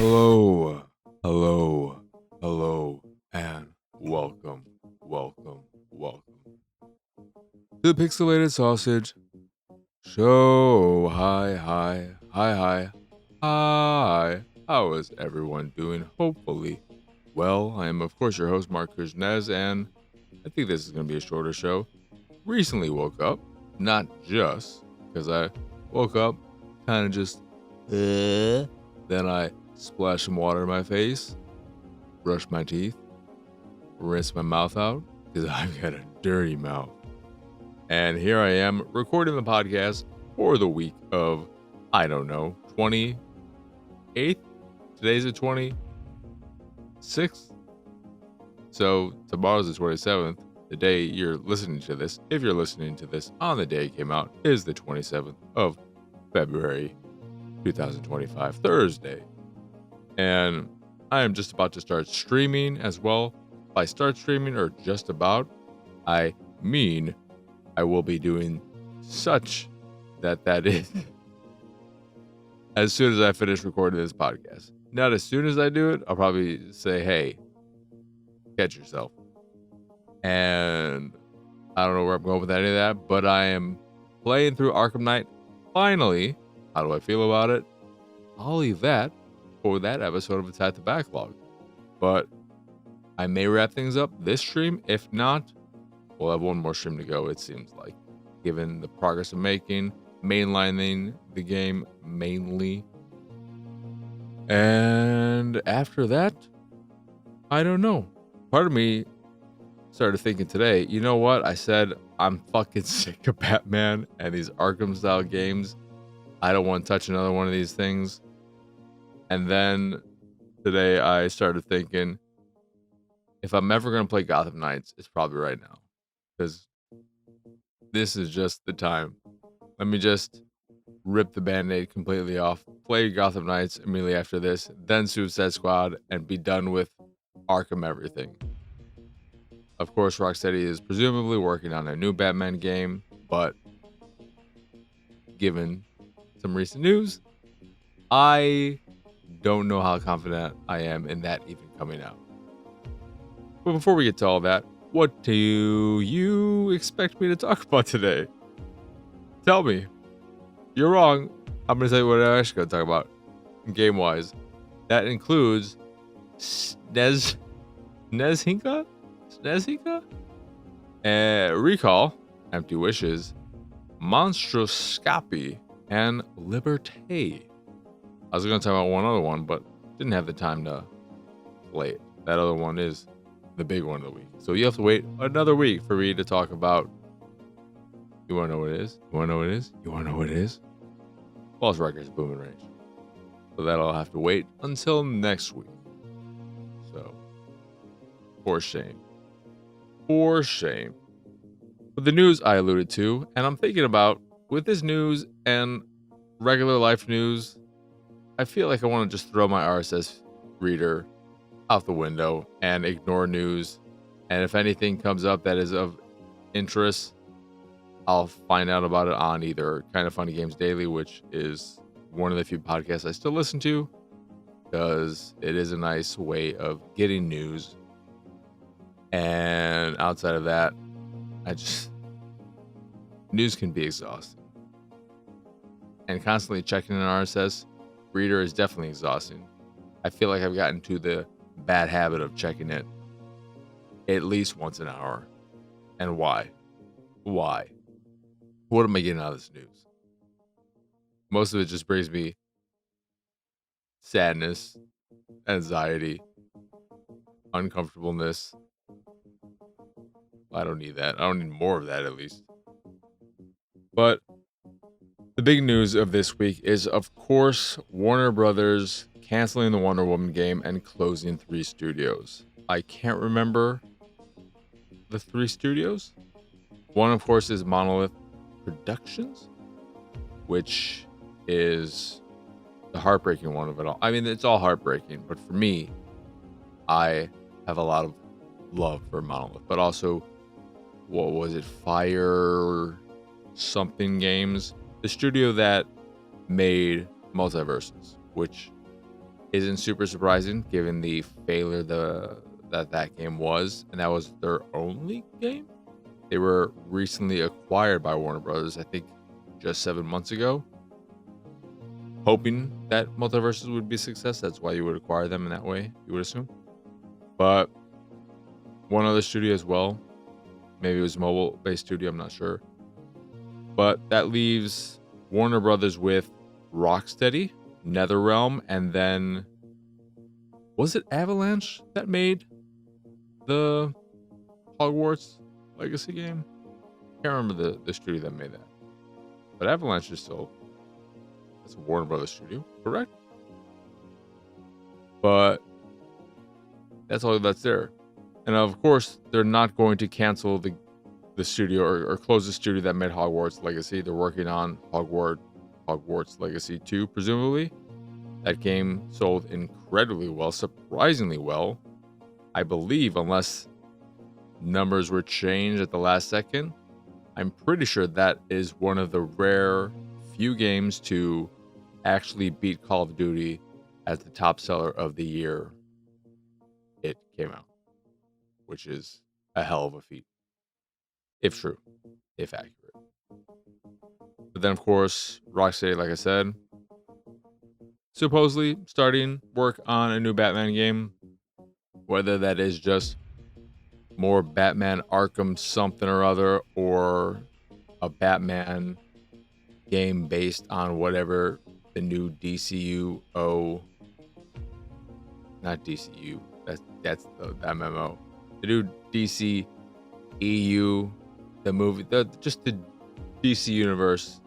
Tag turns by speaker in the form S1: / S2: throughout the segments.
S1: Hello, hello, hello, and welcome to the Pixelated Sausage Show. Hi. How is everyone doing? Hopefully well. I am, of course, your host, Mark Kuznez, and I think this is going to be a shorter show. Recently woke up, not just because I woke up kind of just, then I splashed some water in my face, brushed my teeth, rinse my mouth out because I've got a dirty mouth. And here I am recording the podcast for the week of, 28th? Today's the 26th. So tomorrow's the 27th. The day you're listening to this, if you're listening to this on the day it came out, is the 27th of February 2025, Thursday. And I am just about to start streaming as well. By start streaming or just about, I mean I will be doing such that is as soon as I finish recording this podcast. Not as soon as I do it, I'll probably say, hey, catch yourself. And I don't know where I'm going with any of that, but I am playing through Arkham Knight. Finally, how do I feel about it? I'll leave that for that episode of Attack the Backlog. But I may wrap things up this stream. If not, we'll have one more stream to go, it seems like, given the progress I'm making, mainlining the game mainly. And after that, I don't know. Part of me started thinking today, you know what? I said I'm fucking sick of Batman and these Arkham style games. I don't want to touch another one of these things. And then today I started thinking, if I'm ever going to play Gotham Knights, it's probably right now. Because this is just the time. Let me just rip the Band-Aid completely off, play Gotham Knights immediately after this, then Suicide Squad, and be done with Arkham everything. Of course, Rocksteady is presumably working on a new Batman game, but given some recent news, I don't know how confident I am in that even coming out. But before we get to all that, what do you expect me to talk about today? Tell me. You're wrong. I'm going to tell you what I'm actually going to talk about game-wise. That includes Snezhinka? Recall, Empty Wishes, Mostroscopy, and Liberté. I was going to talk about one other one, but didn't have the time to play it. That other one is the big one of the week. So you have to wait another week for me to talk about. You want to know what it is? You want to know what it is? You want to know what it is? Lost Records Booming Range. So that'll have to wait until next week. So, for shame. For shame. But the news I alluded to, and I'm thinking about, with this news and regular life news, I feel like I want to just throw my RSS reader out the window and ignore news. And if anything comes up that is of interest, I'll find out about it on either Kind of Funny Games Daily, which is one of the few podcasts I still listen to, because it is a nice way of getting news. And outside of that, news can be exhausting. And constantly checking an RSS reader is definitely exhausting. I feel like I've gotten to the bad habit of checking it at least once an hour. And why? Why? What am I getting out of this news? Most of it just brings me sadness, anxiety, uncomfortableness. I don't need that. I don't need more of that, at least. But the big news of this week is, of course, Warner Brothers canceling the Wonder Woman game and closing 3 studios. I can't remember the 3 studios. One, of course, is Monolith Productions, which is the heartbreaking one of it all. I mean, it's all heartbreaking, but for me, I have a lot of love for Monolith, but also, what was it, Fire something Games, the studio that made Multiverses, which isn't super surprising given the failure that game was, and that was their only game. They were recently acquired by Warner Brothers, I think just 7 months ago, hoping that Multiverses would be a success. That's why you would acquire them in that way, you would assume. But one other studio as well, maybe it was a mobile-based studio, I'm not sure. But that leaves Warner Brothers with Rocksteady, NetherRealm, and then was it Avalanche that made the Hogwarts Legacy game? Can't remember the studio that made that. But Avalanche is still, it's a Warner Brothers studio, correct? But that's all that's there. And of course, they're not going to cancel the studio or close the studio that made Hogwarts Legacy. They're working on Hogwarts Legacy 2, presumably. That game sold incredibly well, surprisingly well. I believe, unless numbers were changed at the last second, I'm pretty sure that is one of the rare few games to actually beat Call of Duty as the top seller of the year it came out, which is a hell of a feat, if true, if accurate. But then, of course, Rocksteady, like I said, supposedly starting work on a new Batman game, whether that is just more Batman Arkham something or other, or a Batman game based on whatever the new not DCU, that's the MMO, the new DC EU, the movie, just the DC universe,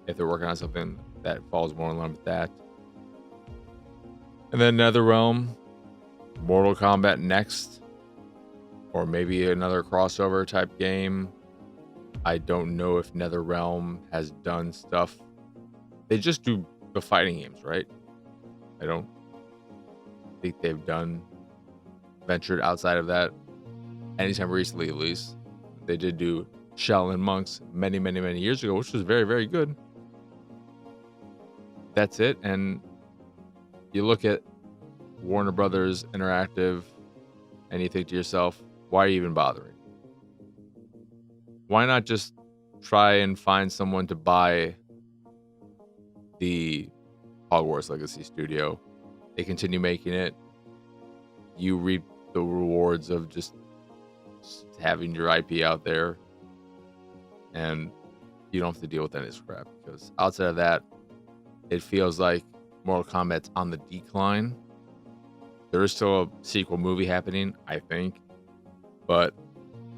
S1: if they're working on something that falls more in line with that. And then NetherRealm, Mortal Kombat next, or maybe another crossover type game. I don't know if NetherRealm has done stuff. They just do the fighting games, right? I don't think they've ventured outside of that anytime recently, at least. They did do Shaolin Monks many, many, many years ago, which was very, very good. That's it. And you look at Warner Brothers Interactive and you think to yourself, why are you even bothering? Why not just try and find someone to buy the Hogwarts Legacy studio? They continue making it. You reap the rewards of just having your IP out there, and you don't have to deal with any crap, because outside of that, it feels like Mortal Kombat's on the decline. There is still a sequel movie happening, I think, but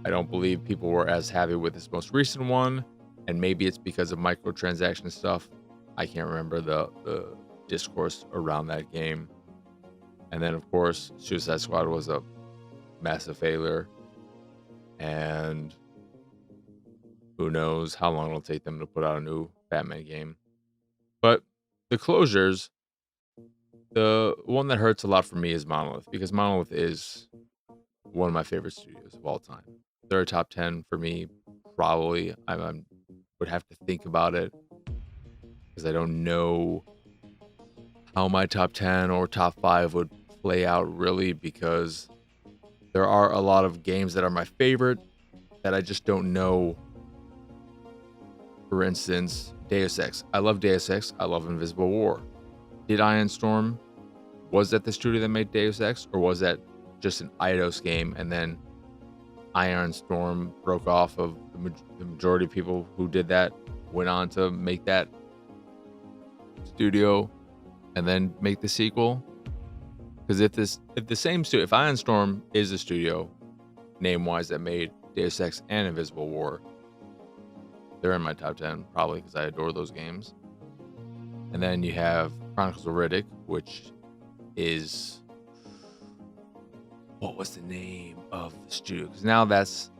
S1: I don't believe people were as happy with this most recent one, and maybe it's because of microtransaction stuff. I can't remember the discourse around that game. And then, of course, Suicide Squad was a massive failure, and who knows how long it'll take them to put out a new Batman game. But the closures, the one that hurts a lot for me is Monolith, because Monolith is one of my favorite studios of all time. They're a top 10 for me, probably. I would have to think about it, because I don't know how my top 10 or top 5 would play out, really, because there are a lot of games that are my favorite that I just don't know. For instance, Deus Ex. I love Deus Ex. I love Invisible War. Did Iron Storm, was that the studio that made Deus Ex, or was that just an Eidos game, and then Iron Storm broke off of the majority of people who did that, went on to make that studio and then make the sequel? Because if Iron Storm is the studio name-wise that made Deus Ex and Invisible War, they're in my top 10, probably, because I adore those games. And then you have Chronicles of Riddick, which is, what was the name of the studio? Because now that's,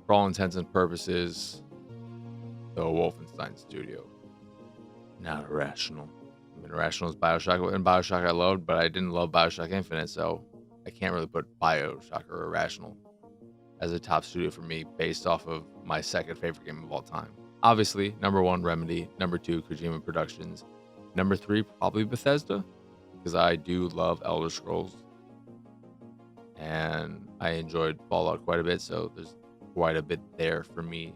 S1: for all intents and purposes, the Wolfenstein studio. Not Irrational. I mean, Irrational is Bioshock, and Bioshock I loved, but I didn't love Bioshock Infinite, so I can't really put Bioshock or Irrational as a top studio for me, based off of my second favorite game of all time. Obviously, number 1, Remedy. Number 2, Kojima Productions. Number 3, probably Bethesda. because I do love Elder Scrolls and I enjoyed Fallout quite a bit, so there's quite a bit there for me.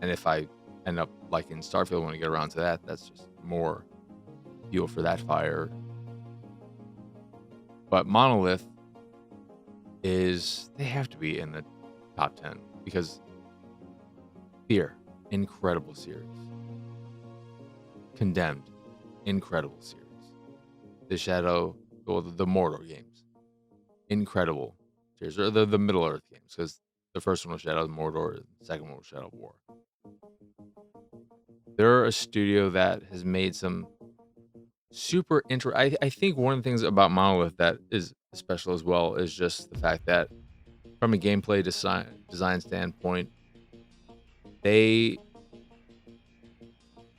S1: And if I end up liking Starfield when I get around to that, that's just more fuel for that fire. But Monolith they have to be in the top 10 because Fear, incredible series. Condemned, incredible series. The Mordor games, incredible series. Or the Middle Earth games, because the first one was Shadow of Mordor, the second one was Shadow of War. They're a studio that has made some super I think one of the things about Monolith that is special as well is just the fact that from a gameplay design standpoint, they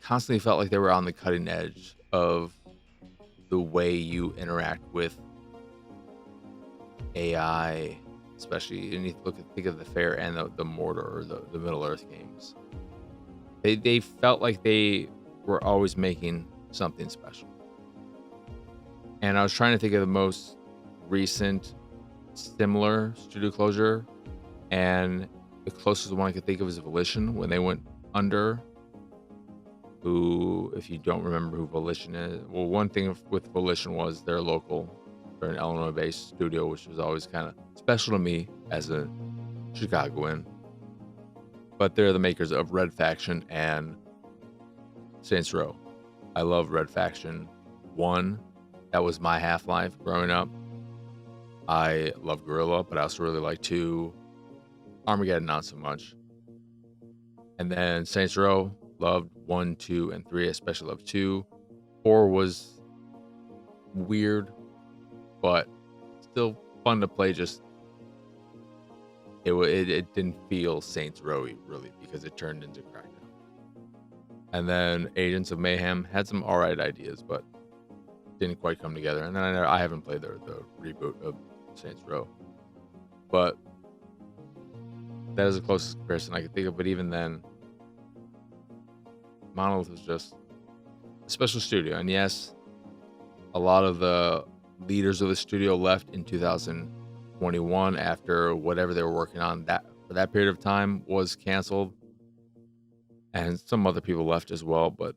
S1: constantly felt like they were on the cutting edge of the way you interact with AI, especially. And you think of the Fair and the Mordor or the Middle Earth games. They felt like they were always making something special. And I was trying to think of the most recent similar studio closure, and the closest one I could think of is Volition when they went under. Who, if you don't remember who Volition is, well, one thing with Volition was they're local. They're an Illinois-based studio, which was always kind of special to me as a Chicagoan. But they're the makers of Red Faction and Saints Row. I love Red Faction 1. That was my Half-Life growing up. I love Guerrilla, but I also really like 2. Armageddon, not so much. And then Saints Row, loved 1, 2, and 3. Especially loved 2. 4 was weird, but still fun to play. Just it didn't feel Saints Row-y really because it turned into Crackdown. And then Agents of Mayhem had some alright ideas, but didn't quite come together. And then I haven't played the reboot of Saints Row, but that is the closest comparison I could think of. But even then, Monolith was just a special studio. And yes, a lot of the leaders of the studio left in 2021 after whatever they were working on that for that period of time was canceled. And some other people left as well, but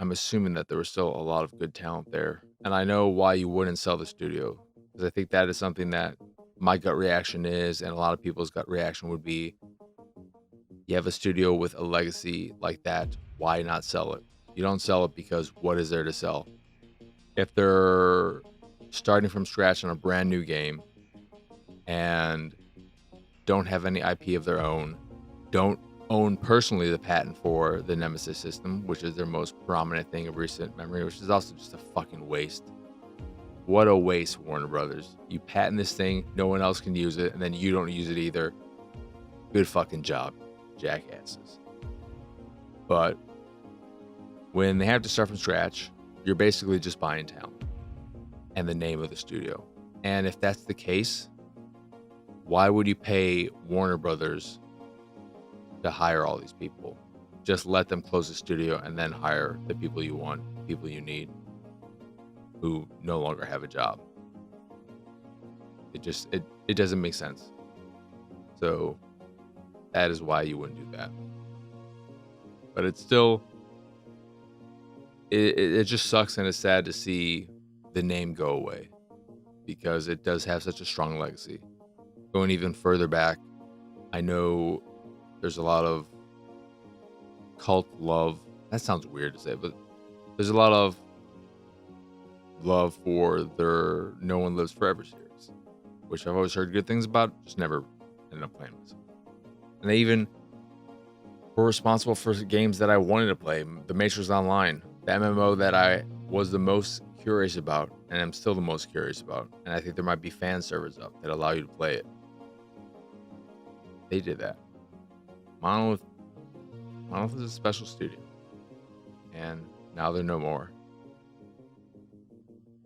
S1: I'm assuming that there was still a lot of good talent there. And I know why you wouldn't sell the studio, because I think that is something that my gut reaction is, and a lot of people's gut reaction would be, you have a studio with a legacy like that, why not sell it? You don't sell it because what is there to sell? If they're starting from scratch on a brand new game and don't have any IP of their own, don't own personally the patent for the Nemesis system, which is their most prominent thing of recent memory, which is also just a fucking waste. What a waste, Warner Brothers. You patent this thing, no one else can use it, and then you don't use it either. Good fucking job, jackasses. But when they have to start from scratch, you're basically just buying talent and the name of the studio. And if that's the case, why would you pay Warner Brothers to hire all these people? Just let them close the studio and then hire the people you want, people you need, who no longer have a job. It doesn't make sense. So that is why you wouldn't do that. But it's still, it just sucks, and it's sad to see the name go away because it does have such a strong legacy. Going even further back, I know there's a lot of cult love. That sounds weird to say, but there's a lot of love for their No One Lives Forever series, which I've always heard good things about, just never ended up playing myself. And they even were responsible for games that I wanted to play. The Matrix Online, the MMO that I was the most curious about, and I'm still the most curious about. And I think there might be fan servers up that allow you to play it. They did that. Monolith is a special studio, and now they're no more.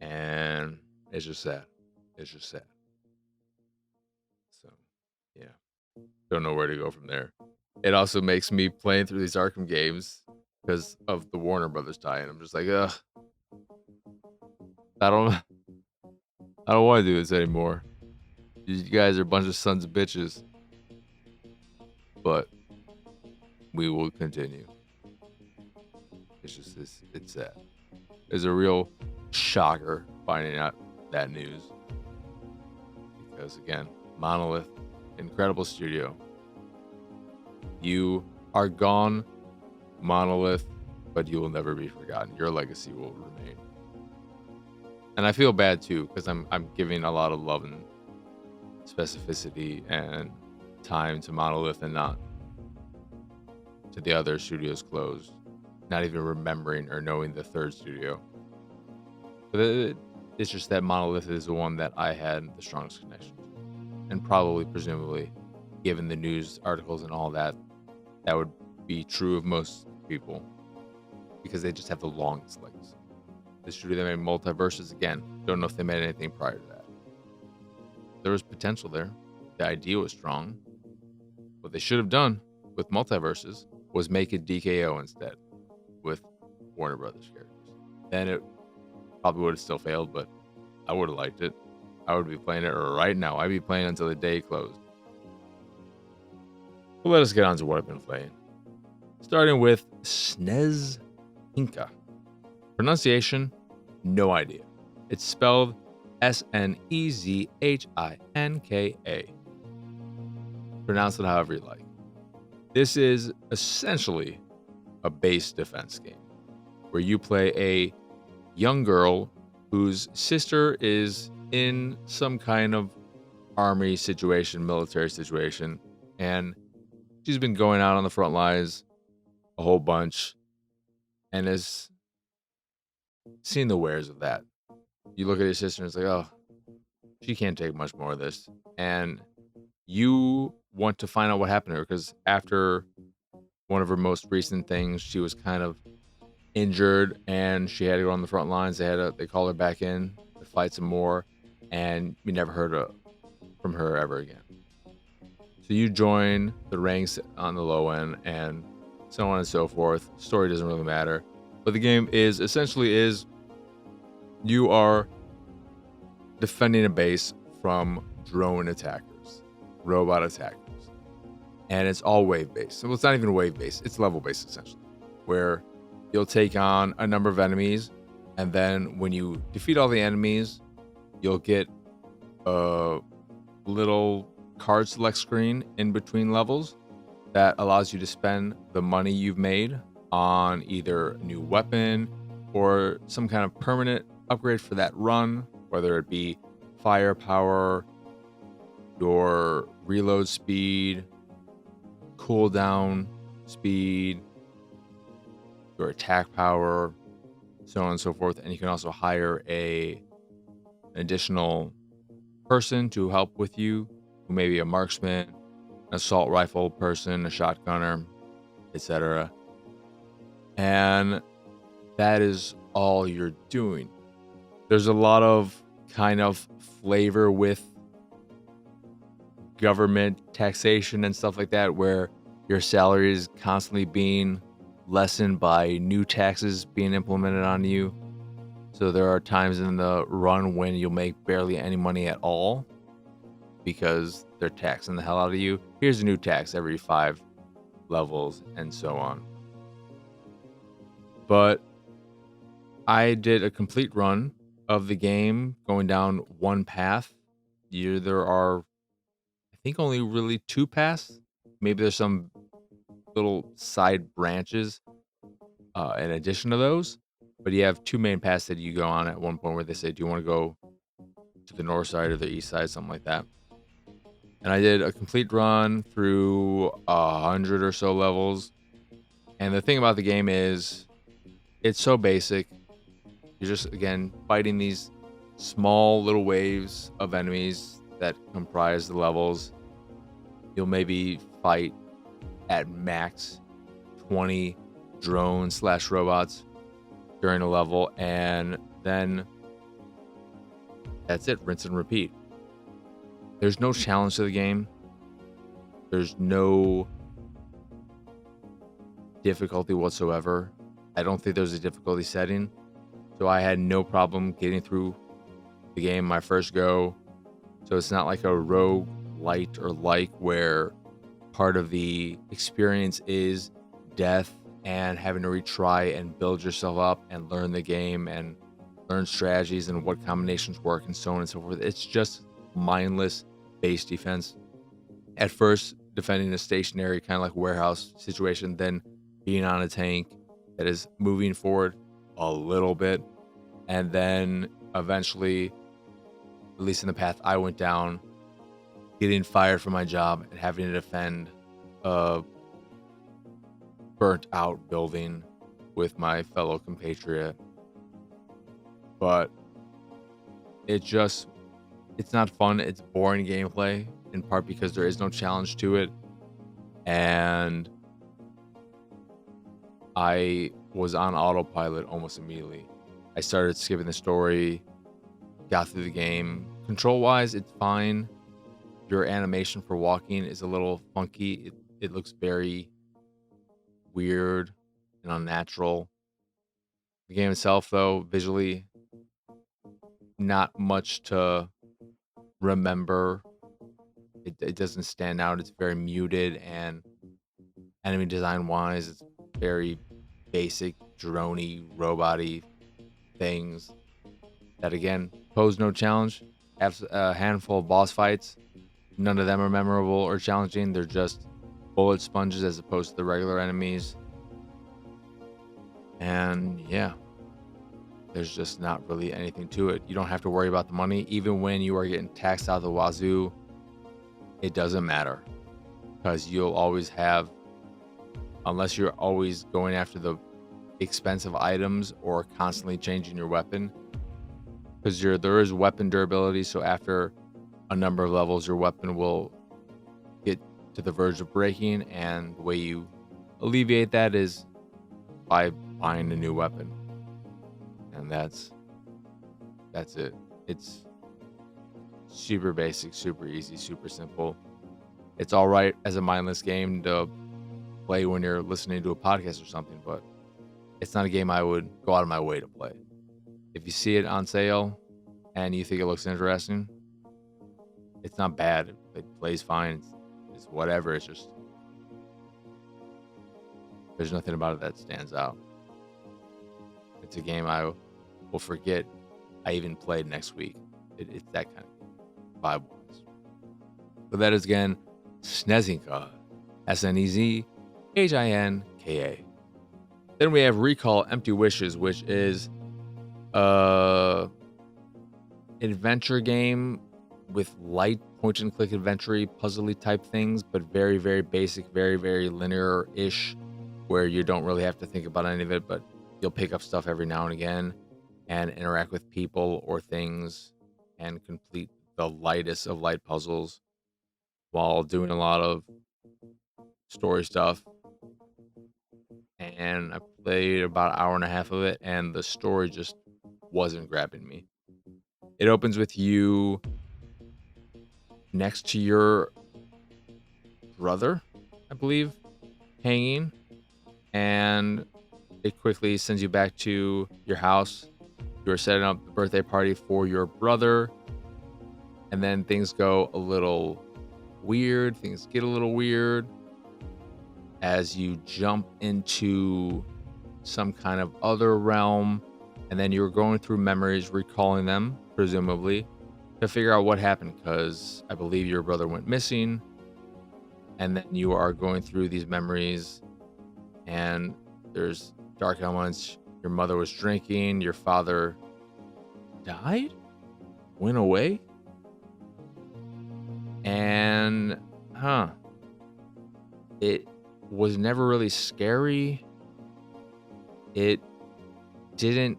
S1: And it's just sad. It's just sad. So, yeah. Don't know where to go from there. It also makes me playing through these Arkham games because of the Warner Brothers tie-in. I'm just like, ugh. I don't I don't want to do this anymore. You guys are a bunch of sons of bitches. But we will continue. It's just it's sad. It's a real shocker finding out that news. Because again, Monolith, incredible studio. You are gone, Monolith, but you will never be forgotten. Your legacy will remain. And I feel bad too, because I'm giving a lot of love and specificity and time to Monolith and not to the other studios closed. Not even remembering or knowing the third studio. But it's just that Monolith is the one that I had the strongest connection to. And probably, presumably, given the news articles and all that, that would be true of most people. Because they just have the longest legs. The studio that made Multiverses, again, don't know if they made anything prior to that. There was potential there. The idea was strong. What they should have done with Multiverses was make it DKO instead with Warner Brothers characters. Then it probably would have still failed, but I would have liked it. I would be playing it right now. I'd be playing until the day closed. But let us get on to what I've been playing. Starting with Snezhinka. Pronunciation, no idea. It's spelled Snezhinka. Pronounce it however you like. This is essentially a base defense game where you play a young girl whose sister is in some kind of army situation, military situation, and she's been going out on the front lines a whole bunch and has seen the wares of that. You look at your sister and it's like, oh, she can't take much more of this. And you want to find out what happened to her because after one of her most recent things, she was kind of injured and she had to go on the front lines. They called her back in to fight some more, and we never heard from her ever again. So you join the ranks on the low end and so on and so forth. Story doesn't really matter. But the game is you are defending a base from drone attackers, robot attackers. And it's all wave-based. Well, it's not even wave-based. It's level-based, essentially, where you'll take on a number of enemies, and then when you defeat all the enemies, you'll get a little card select screen in between levels that allows you to spend the money you've made on either a new weapon or some kind of permanent upgrade for that run, whether it be firepower, your reload speed, cooldown speed, your attack power, so on and so forth. And you can also hire an additional person to help with you, who may be a marksman, an assault rifle person, a shotgunner, etc. And that is all you're doing. There's a lot of kind of flavor with government taxation and stuff like that, where your salary is constantly being lessened by new taxes being implemented on you. So there are times in the run when you'll make barely any money at all because they're taxing the hell out of you. Here's a new tax every 5 levels and so on. But I did a complete run of the game going down one path. There are, I think, only really 2 paths. Maybe there's some little side branches in addition to those. But you have 2 main paths that you go on at one point where they say, do you want to go to the north side or the east side, something like that. And I did a complete run through 100 or so levels. And the thing about the game is it's so basic. You're just, again, fighting these small little waves of enemies that comprise the levels. You'll maybe fight at max 20 drone/robots during a level, and then that's it. Rinse and repeat. There's no challenge to the game. There's no difficulty whatsoever. I don't think there's a difficulty setting. So I had no problem getting through the game my first go. So it's not like a rogue light or like where part of the experience is death and having to retry and build yourself up and learn the game and learn strategies and what combinations work and so on and so forth. It's just mindless base defense. At first, defending a stationary kind of like warehouse situation, then being on a tank that is moving forward a little bit, and then eventually, at least in the path I went down, getting fired from my job and having to defend a burnt out building with my fellow compatriot. But it's not fun. It's boring gameplay, in part because there is no challenge to it. And I was on autopilot almost immediately. I started skipping the story, got through the game. Control wise, it's fine. Your animation for walking is a little funky. It looks very weird and unnatural. The game itself, though, visually, not much to remember. It doesn't stand out. It's very muted, and enemy design wise, it's very basic, droney, robot-y things that, again, pose no challenge. Have a handful of boss fights. None of them are memorable or challenging. They're just bullet sponges as opposed to the regular enemies. And yeah, there's just not really anything to it. You don't have to worry about the money. Even when you are getting taxed out of the wazoo, it doesn't matter. Because you'll always have, unless you're always going after the expensive items or constantly changing your weapon. Because there is weapon durability, so after a number of levels, your weapon will get to the verge of breaking, and the way you alleviate that is by buying a new weapon. And that's it. It's super basic, super easy, super simple. It's all right as a mindless game to play when you're listening to a podcast or something, but it's not a game I would go out of my way to play. If you see it on sale and you think it looks interesting, it's not bad. It plays fine. It's whatever. It's just, there's nothing about it that stands out. It's a game I will forget I even played next week. It's that kind of vibe. But that is, again, Snezhinka. Snezhinka. Then we have Recall Empty Wishes, which is a adventure game with light point and click adventure puzzly type things, but very, very basic, very, very linear-ish, where you don't really have to think about any of it, but you'll pick up stuff every now and again and interact with people or things and complete the lightest of light puzzles while doing a lot of story stuff. And I played about an hour and a half of it, and the story just wasn't grabbing me. It opens with you next to your brother, I believe, hanging, and it quickly sends you back to your house. You're setting up the birthday party for your brother, and then things go a little weird. Things get a little weird as you jump into some kind of other realm, and then you're going through memories, recalling them, presumably, to figure out what happened, because I believe your brother went missing, and then you are going through these memories, and there's dark elements. Your mother was drinking, your father died, went away, and it was never really scary. It didn't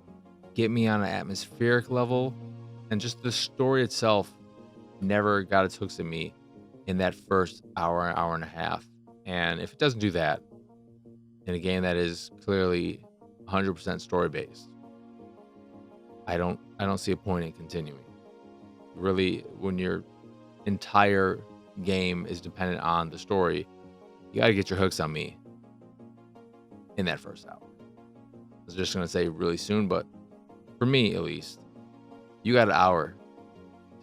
S1: get me on an atmospheric level, and just the story itself never got its hooks in me in that first hour and a half. And if it doesn't do that in a game that is clearly 100% story based, I don't see a point in continuing. Really, when your entire game is dependent on the story, you got to get your hooks on me in that first hour. I was just going to say really soon, but for me at least, you got an hour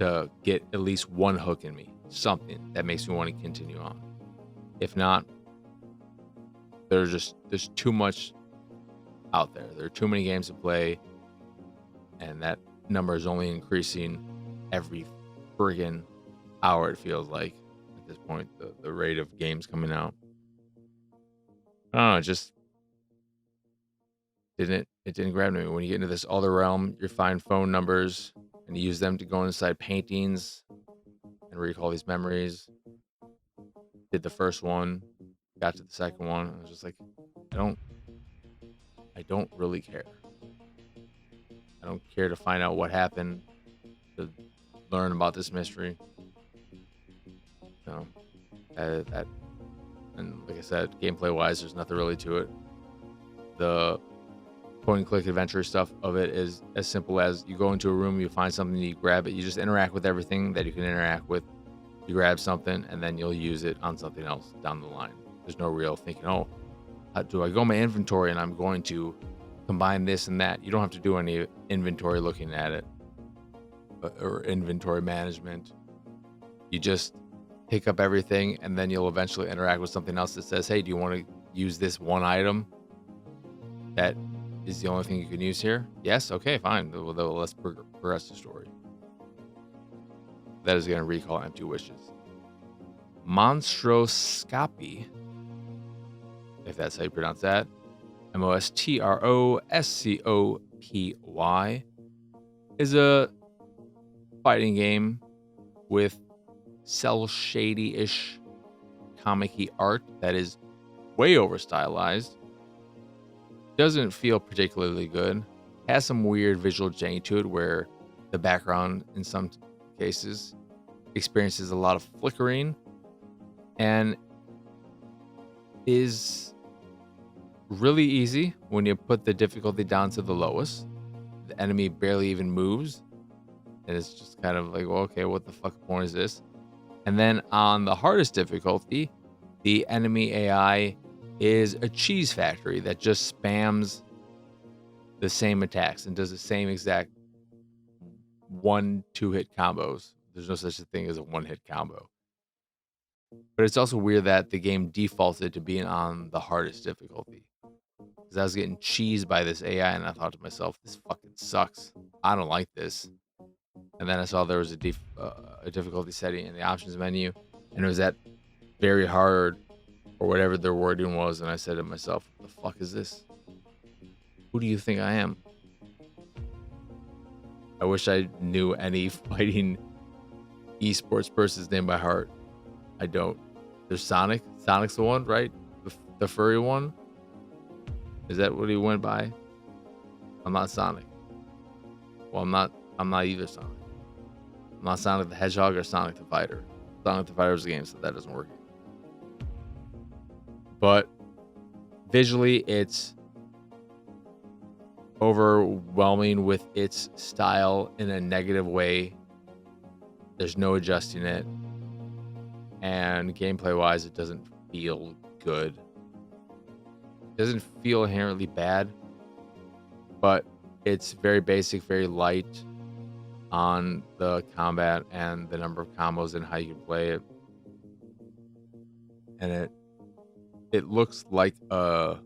S1: to get at least one hook in me, something that makes me want to continue on. If not, there's too much out there. There are too many games to play, and that number is only increasing every friggin' hour, it feels like at this point, the rate of games coming out. I don't know, it didn't grab me. When you get into this other realm, you find phone numbers and you use them to go inside paintings and recall these memories. Did the first one, got to the second one. I was just like, I don't really care. I don't care to find out what happened, to learn about this mystery. No, that and like I said, gameplay wise, there's nothing really to it. The point and click adventure stuff of it is as simple as you go into a room, you find something, you grab it, you just interact with everything that you can interact with. You grab something and then you'll use it on something else down the line. There's no real thinking, oh, how do I go my inventory and I'm going to combine this and that? You don't have to do any inventory looking at it or inventory management. You just pick up everything and then you'll eventually interact with something else that says, hey, do you want to use this one item that is the only thing you can use here? Yes. Okay, fine. Well, let's progress the story. That is going to recall empty wishes. Mostroscopy, if that's how you pronounce that. Mostroscopy is a fighting game with cell shady-ish comic-y art that is way over stylized. Doesn't feel particularly good. Has some weird visual jank to it where the background in some cases experiences a lot of flickering and is really easy when you put the difficulty down to the lowest. The enemy barely even moves and it's just kind of like, well, okay, what the fuck point is this? And then on the hardest difficulty, the enemy AI is a cheese factory that just spams the same attacks and does the same exact 1-2 hit combos. There's no such a thing as a one-hit combo. But it's also weird that the game defaulted to being on the hardest difficulty. Because I was getting cheesed by this AI and I thought to myself, this fucking sucks. I don't like this. And then I saw there was a difficulty setting in the options menu and it was at very hard or whatever their wording was. And I said to myself, what the fuck is this? Who do you think I am? I wish I knew any fighting esports person's name by heart. I don't. There's Sonic. Sonic's the one, right? The furry one. Is that what he went by? I'm not Sonic. Well, I'm not either Sonic. I'm not Sonic the Hedgehog or Sonic the Fighter. Sonic the Fighter was a game, so that doesn't work. But visually, it's overwhelming with its style in a negative way. There's no adjusting it. And gameplay wise, it doesn't feel good. It doesn't feel inherently bad, but it's very basic, very light on the combat and the number of combos and how you can play it. And it looks like a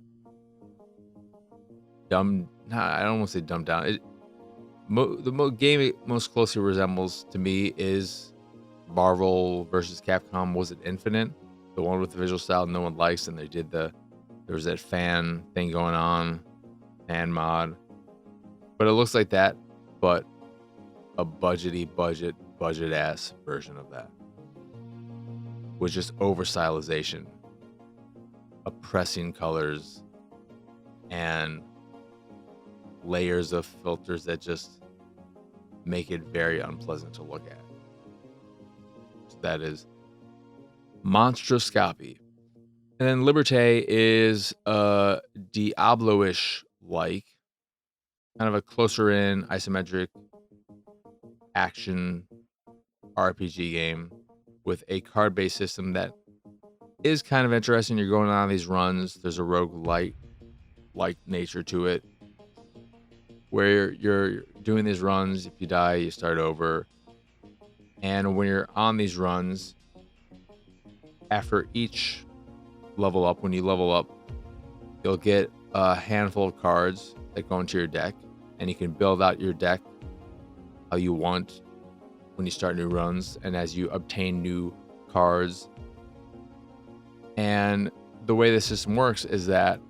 S1: I don't want to say dumbed down. The game it most closely resembles to me is Marvel versus Capcom. Was it Infinite? The one with the visual style no one likes, and there was that fan thing going on, fan mod. But it looks like that, but a budget ass version of that. With just over stylization, oppressing colors, and layers of filters that just make it very unpleasant to look at. So that is Mostroscopy. And then Liberté is a Diablo-ish like, kind of a closer in isometric action RPG game with a card-based system that is kind of interesting. You're going on these runs. There's a roguelite like nature to it. where you're doing these runs. If you die, you start over. And when you're on these runs, after each level up, when you level up, you'll get a handful of cards that go into your deck, and you can build out your deck how you want when you start new runs and as you obtain new cards. And the way the system works is that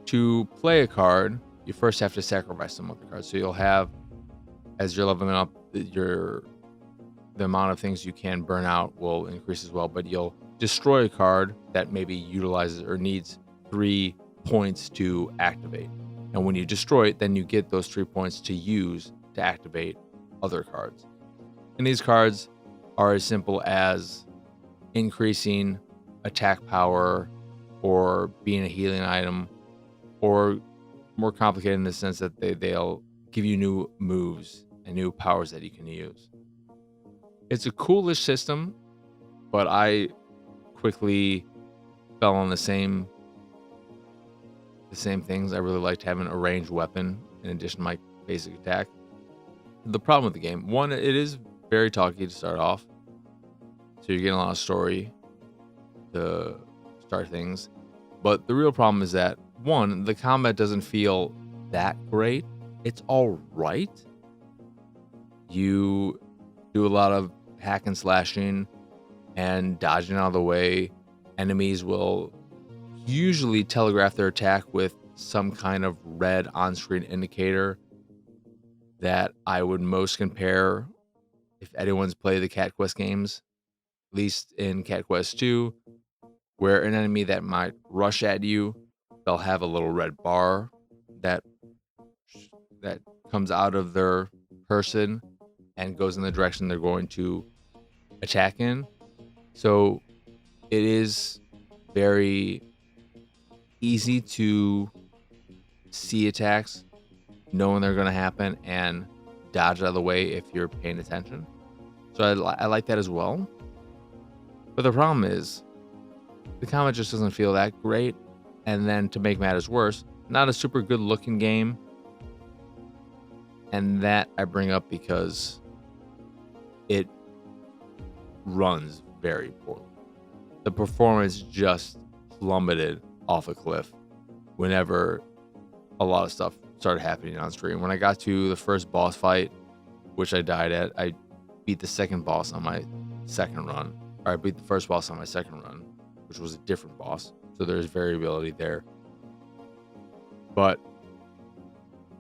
S1: to play a card, you first have to sacrifice some other cards. So you'll have, as you're leveling up, the amount of things you can burn out will increase as well, but you'll destroy a card that maybe utilizes or needs 3 points to activate. And when you destroy it, then you get those 3 points to use to activate other cards. And these cards are as simple as increasing attack power or being a healing item, or more complicated in the sense that they'll give you new moves and new powers that you can use. It's a coolish system, but I quickly fell on the same things. I really liked having a ranged weapon in addition to my basic attack. The problem with the game, one, it is very talky to start off, so you're getting a lot of story to start things. But the real problem is that, one, the combat doesn't feel that great. It's all right. You do a lot of hack and slashing and dodging out of the way. Enemies will usually telegraph their attack with some kind of red on-screen indicator that I would most compare, if anyone's played the Cat Quest games, at least in Cat Quest 2, where an enemy that might rush at you, they'll have a little red bar that comes out of their person and goes in the direction they're going to attack in. So it is very easy to see attacks, knowing they're going to happen, and dodge out of the way if you're paying attention. So I like that as well. But the problem is, the combat just doesn't feel that great. And then to make matters worse, not a super good looking game. And that I bring up because it runs very poorly. The performance just plummeted off a cliff whenever a lot of stuff started happening on screen. When I got to the first boss fight, which I died at, I beat the second boss on my second run. Or I beat the first boss on my second run, which was a different boss. So there's variability there. But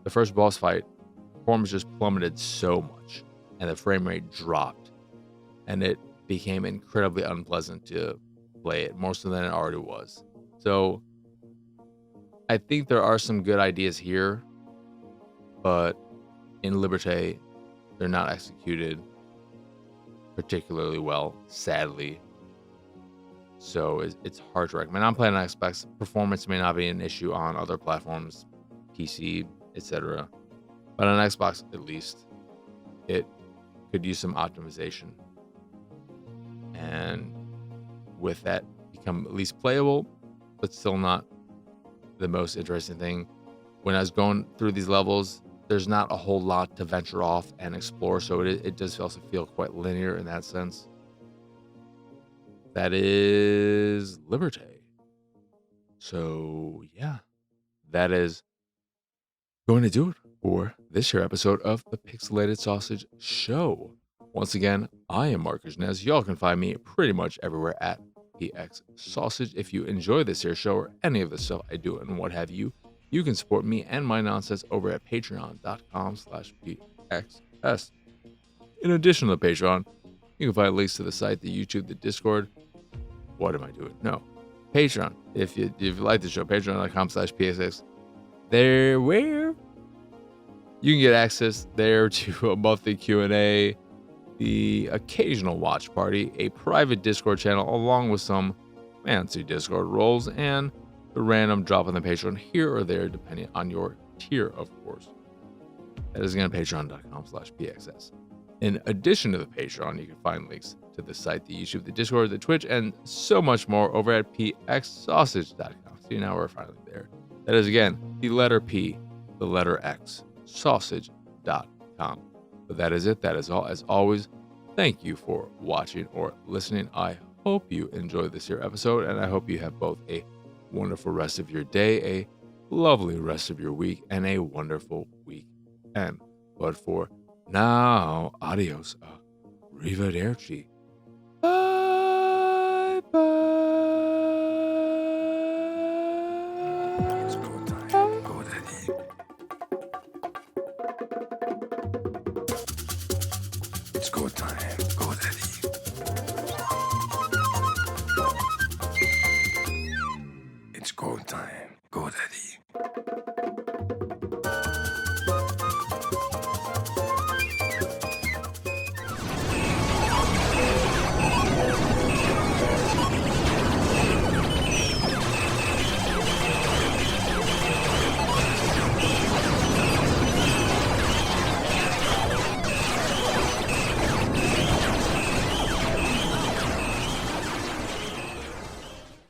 S1: the first boss fight, performance just plummeted so much, and the frame rate dropped, and it became incredibly unpleasant to play it, more so than it already was. So I think there are some good ideas here, but in Liberté, they're not executed particularly well, sadly. So it's hard to recommend. I'm playing on Xbox. Performance may not be an issue on other platforms, PC, etc. But on Xbox, at least, it could use some optimization. And with that, become at least playable, but still not the most interesting thing. When I was going through these levels, there's not a whole lot to venture off and explore, so it does also feel quite linear in that sense. That is Liberté. So yeah, that is going to do it for this here episode of the Pixelated Sausage Show. Once again, I am Marcus Nez. Y'all can find me pretty much everywhere at PX Sausage. If you enjoy this here show or any of the stuff I do and what have you, you can support me and my nonsense over at patreon.com/PXS. In addition to the Patreon, you can find links to the site, the YouTube, the Discord. What am I doing? No. Patreon. If you like the show, patreon.com/PXS. There, where you can get access there to a monthly Q&A, the occasional watch party, a private Discord channel, along with some fancy Discord roles, and the random drop on the Patreon here or there, depending on your tier, of course. That is again patreon.com/PXS. In addition to the Patreon, you can find links to the site, the YouTube, the Discord, the Twitch, and so much more over at pxsausage.com. See, now we're finally there. That is again the letter P, the letter X, sausage.com. But that is it. That is all. As always, thank you for watching or listening. I hope you enjoyed this here episode, and I hope you have both a wonderful rest of your day, a lovely rest of your week, and a wonderful weekend. But for now, adios. Arrivederci. Bye bye.
S2: It's go time. Go daddy. It's go time.